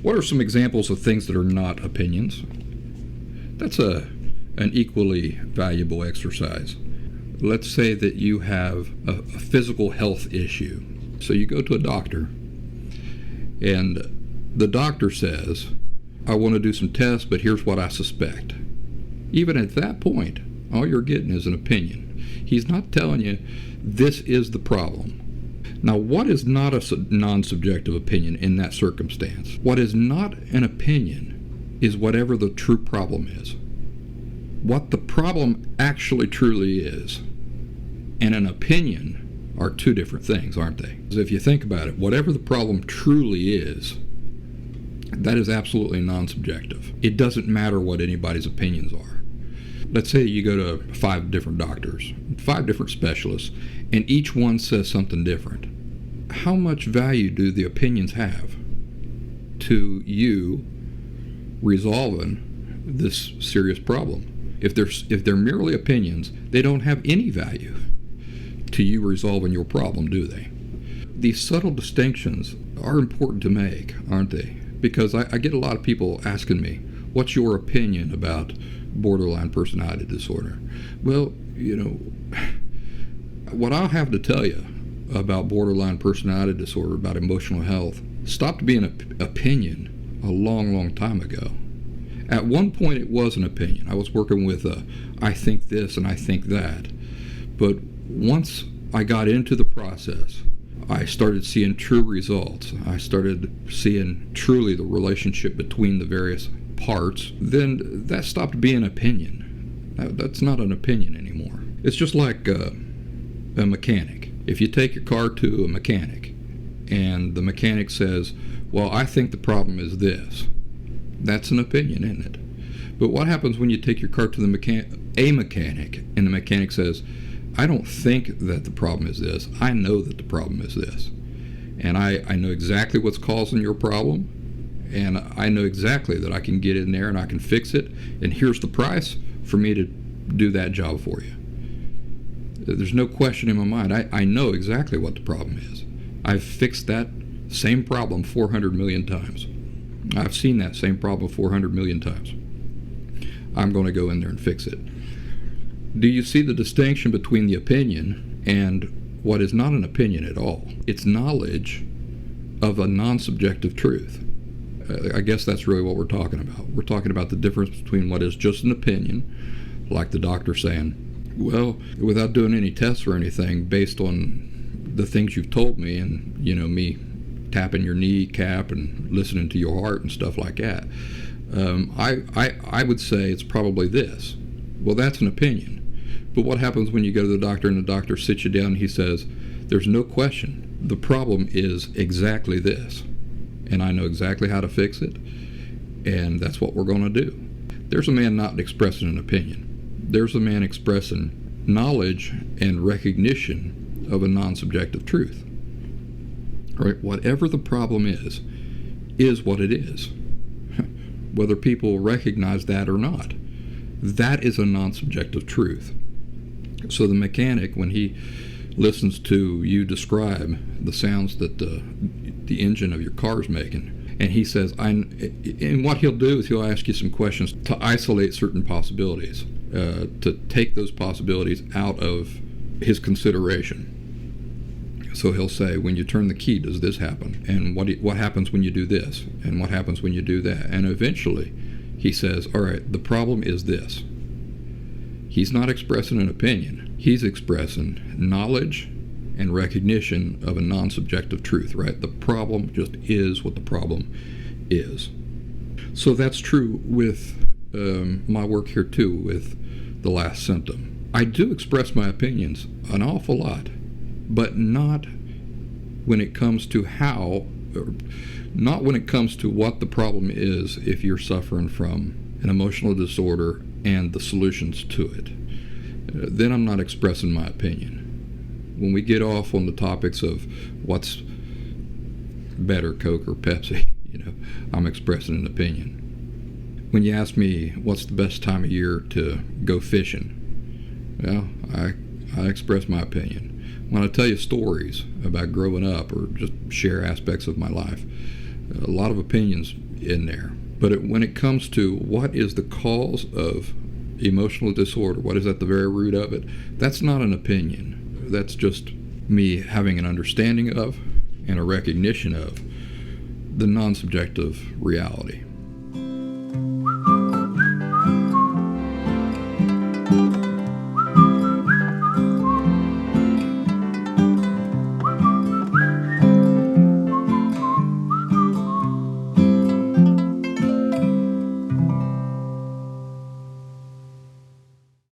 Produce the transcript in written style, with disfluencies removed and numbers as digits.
What are some examples of things that are not opinions? That's an equally valuable exercise. Let's say that you have a physical health issue. So you go to a doctor, and the doctor says, I want to do some tests, but here's what I suspect. Even at that point, all you're getting is an opinion. He's not telling you this is the problem. Now, what is not a non-subjective opinion in that circumstance? What is not an opinion is whatever the true problem is. What the problem actually truly is and an opinion are two different things, aren't they? If you think about it, whatever the problem truly is, that is absolutely non-subjective. It doesn't matter what anybody's opinions are. Let's say you go to 5 different doctors, 5 different specialists, and each one says something different. How much value do the opinions have to you resolving this serious problem? If they're merely opinions, they don't have any value to you resolving your problem, do they? These subtle distinctions are important to make, aren't they? Because I get a lot of people asking me, what's your opinion about borderline personality disorder? Well, what I'll have to tell you about borderline personality disorder, about emotional health, stopped being an opinion a long, long time ago. At one point, it was an opinion. I was working with I think this and I think that. But once I got into the process, I started seeing true results. I started seeing truly the relationship between the various parts. Then that stopped being an opinion. That's not an opinion anymore. It's just like a mechanic. If you take your car to a mechanic and the mechanic says, well, I think the problem is this, that's an opinion, isn't it? But what happens when you take your car to a mechanic and the mechanic says, I don't think that the problem is this, I know that the problem is this. And I know exactly what's causing your problem, and I know exactly that I can get in there and I can fix it, and here's the price for me to do that job for you. There's no question in my mind. I know exactly what the problem is. I've fixed that same problem 400 million times. I've seen that same problem 400 million times. I'm going to go in there and fix it. Do you see the distinction between the opinion and what is not an opinion at all? It's knowledge of a non-subjective truth. I guess that's really what we're talking about. We're talking about the difference between what is just an opinion, like the doctor saying, well, without doing any tests or anything, based on the things you've told me and, me tapping your kneecap and listening to your heart and stuff like that, I would say it's probably this. Well, that's an opinion. But what happens when you go to the doctor and the doctor sits you down and he says, there's no question, the problem is exactly this, and I know exactly how to fix it, and that's what we're going to do. There's a man not expressing an opinion. There's a man expressing knowledge and recognition of a non-subjective truth. Right? Whatever the problem is what it is. Whether people recognize that or not. That is a non-subjective truth. So the mechanic, when he listens to you describe the sounds that the engine of your car is making, and he says, and what he'll do is he'll ask you some questions to isolate certain possibilities, to take those possibilities out of his consideration. So he'll say, when you turn the key, does this happen? And what happens when you do this? And what happens when you do that? And eventually he says, all right, the problem is this. He's not expressing an opinion. He's expressing knowledge and recognition of a non-subjective truth, right? The problem just is what the problem is. So that's true with my work here too, with the last symptom. I do express my opinions an awful lot, but not when it comes to not when it comes to what the problem is if you're suffering from an emotional disorder and the solutions to it. Then I'm not expressing my opinion. When we get off on the topics of what's better, Coke or Pepsi, I'm expressing an opinion. When you ask me what's the best time of year to go fishing, well, I express my opinion. When I tell you stories about growing up or just share aspects of my life, A lot of opinions in there. But when it comes to what is the cause of emotional disorder, what is at the very root of it, that's not an opinion. That's just me having an understanding of and a recognition of the non-subjective reality.